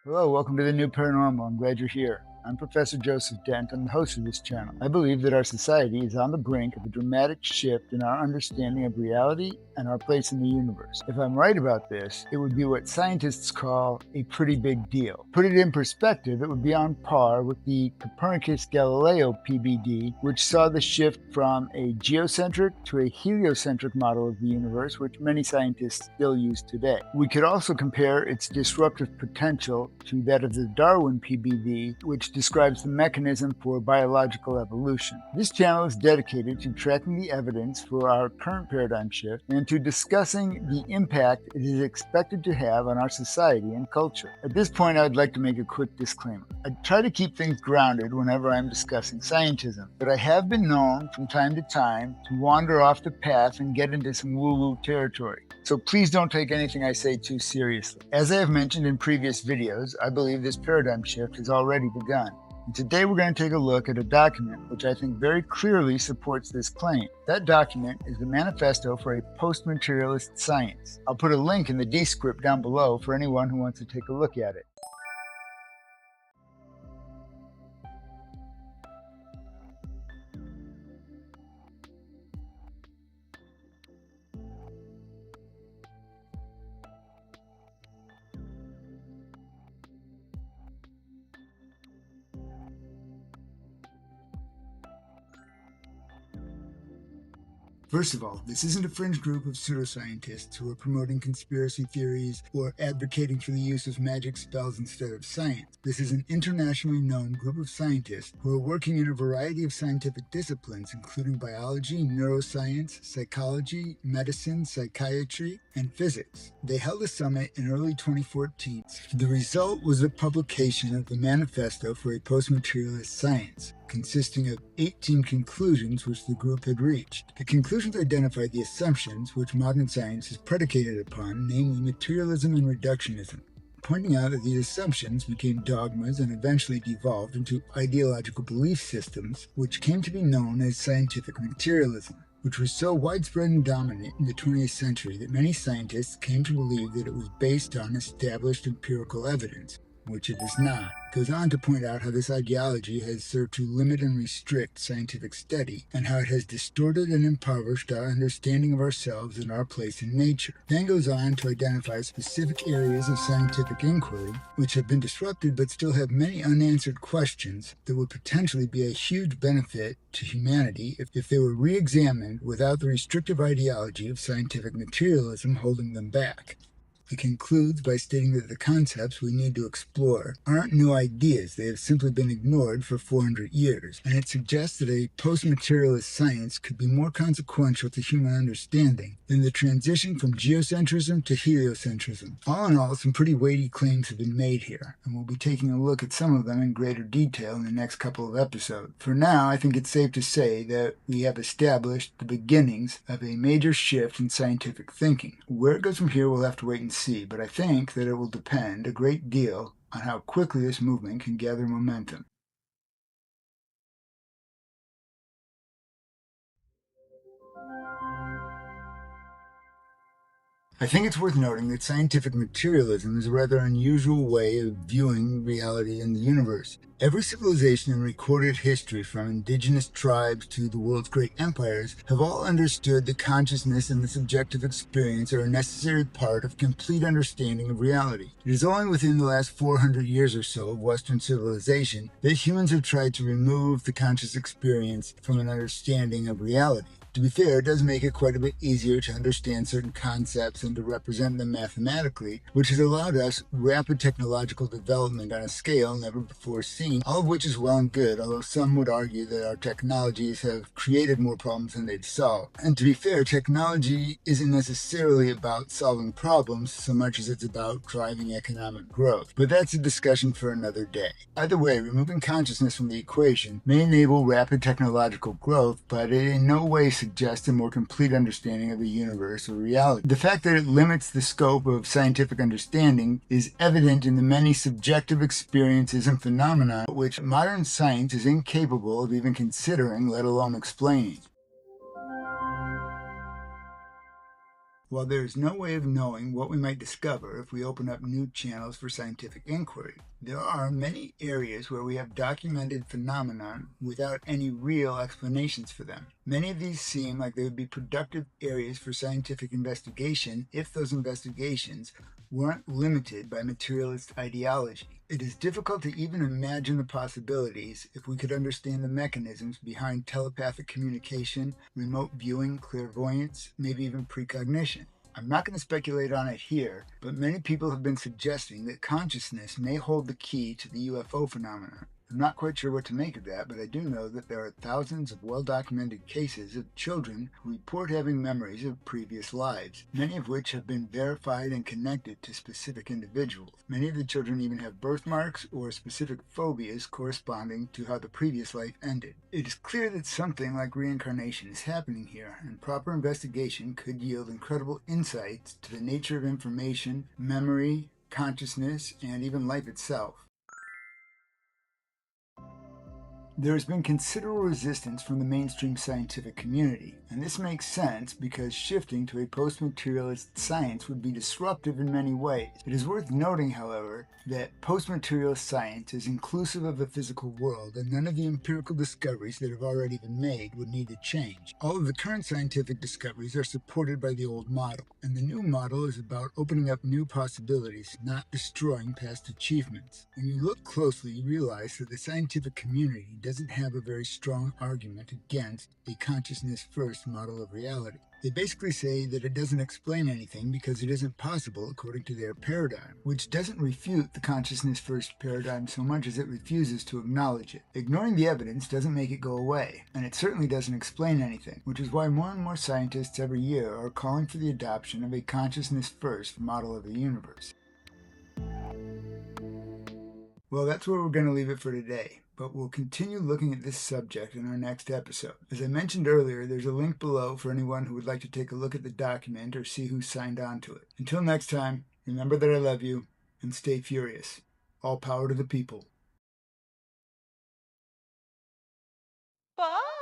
Hello, welcome to the new Paranormal. I'm glad you're here. I'm Professor Joseph Dent. I'm the host of this channel. I believe that our society is on the brink of a dramatic shift in our understanding of reality and our place in the universe. If I'm right about this, it would be what scientists call a pretty big deal. Put it in perspective, it would be on par with the Copernicus-Galileo PBD, which saw the shift from a geocentric to a heliocentric model of the universe, which many scientists still use today. We could also compare its disruptive potential to that of the Darwin PBD, which describes the mechanism for biological evolution. This channel is dedicated to tracking the evidence for our current paradigm shift and to discussing the impact it is expected to have on our society and culture. At this point, I'd like to make a quick disclaimer. I try to keep things grounded whenever I'm discussing scientism, but I have been known from time to time to wander off the path and get into some woo-woo territory. So please don't take anything I say too seriously. As I have mentioned in previous videos, I believe this paradigm shift has already begun. And today we're going to take a look at a document which I think very clearly supports this claim. That document is the Manifesto for a Post-Materialist Science. I'll put a link in the descript down below for anyone who wants to take a look at it. First of all, this isn't a fringe group of pseudoscientists who are promoting conspiracy theories or advocating for the use of magic spells instead of science. This is an internationally known group of scientists who are working in a variety of scientific disciplines, including biology, neuroscience, psychology, medicine, psychiatry, and physics. They held a summit in early 2014. The result was the publication of the Manifesto for a Post-Materialist Science, consisting of 18 conclusions which the group had reached. The conclusions identified the assumptions which modern science is predicated upon, namely materialism and reductionism, pointing out that these assumptions became dogmas and eventually devolved into ideological belief systems, which came to be known as scientific materialism, which was so widespread and dominant in the 20th century that many scientists came to believe that it was based on established empirical evidence, which it is not. It goes on to point out how this ideology has served to limit and restrict scientific study, and how it has distorted and impoverished our understanding of ourselves and our place in nature. Then goes on to identify specific areas of scientific inquiry which have been disrupted but still have many unanswered questions that would potentially be a huge benefit to humanity if they were re-examined without the restrictive ideology of scientific materialism holding them back. It concludes by stating that the concepts we need to explore aren't new ideas, they have simply been ignored for 400 years, and it suggests that a post-materialist science could be more consequential to human understanding than the transition from geocentrism to heliocentrism. All in all, some pretty weighty claims have been made here, and we'll be taking a look at some of them in greater detail in the next couple of episodes. For now, I think it's safe to say that we have established the beginnings of a major shift in scientific thinking. Where it goes from here, we'll have to wait and see, but I think that it will depend a great deal on how quickly this movement can gather momentum. I think it's worth noting that scientific materialism is a rather unusual way of viewing reality in the universe. Every civilization in recorded history, from indigenous tribes to the world's great empires, have all understood that consciousness and the subjective experience are a necessary part of complete understanding of reality. It is only within the last 400 years or so of Western civilization that humans have tried to remove the conscious experience from an understanding of reality. To be fair, it does make it quite a bit easier to understand certain concepts and to represent them mathematically, which has allowed us rapid technological development on a scale never before seen, all of which is well and good, although some would argue that our technologies have created more problems than they've solved. And to be fair, technology isn't necessarily about solving problems so much as it's about driving economic growth. But that's a discussion for another day. Either way, removing consciousness from the equation may enable rapid technological growth, but it in no way suggests a more complete understanding of the universe or reality. The fact that it limits the scope of scientific understanding is evident in the many subjective experiences and phenomena which modern science is incapable of even considering, let alone explaining. While there is no way of knowing what we might discover if we open up new channels for scientific inquiry, there are many areas where we have documented phenomena without any real explanations for them. Many of these seem like they would be productive areas for scientific investigation if those investigations weren't limited by materialist ideology. It is difficult to even imagine the possibilities if we could understand the mechanisms behind telepathic communication, remote viewing, clairvoyance, maybe even precognition. I'm not going to speculate on it here, but many people have been suggesting that consciousness may hold the key to the UFO phenomenon. I'm not quite sure what to make of that, but I do know that there are thousands of well-documented cases of children who report having memories of previous lives, many of which have been verified and connected to specific individuals. Many of the children even have birthmarks or specific phobias corresponding to how the previous life ended. It is clear that something like reincarnation is happening here, and proper investigation could yield incredible insights to the nature of information, memory, consciousness, and even life itself. There has been considerable resistance from the mainstream scientific community, and this makes sense because shifting to a post-materialist science would be disruptive in many ways. It is worth noting, however, that post-materialist science is inclusive of the physical world, and none of the empirical discoveries that have already been made would need to change. All of the current scientific discoveries are supported by the old model, and the new model is about opening up new possibilities, not destroying past achievements. When you look closely, you realize that the scientific community doesn't have a very strong argument against a consciousness-first model of reality. They basically say that it doesn't explain anything because it isn't possible according to their paradigm, which doesn't refute the consciousness-first paradigm so much as it refuses to acknowledge it. Ignoring the evidence doesn't make it go away, and it certainly doesn't explain anything, which is why more and more scientists every year are calling for the adoption of a consciousness-first model of the universe. Well, that's where we're going to leave it for today, but we'll continue looking at this subject in our next episode. As I mentioned earlier, there's a link below for anyone who would like to take a look at the document or see who signed on to it. Until next time, remember that I love you, and stay furious. All power to the people. Bye.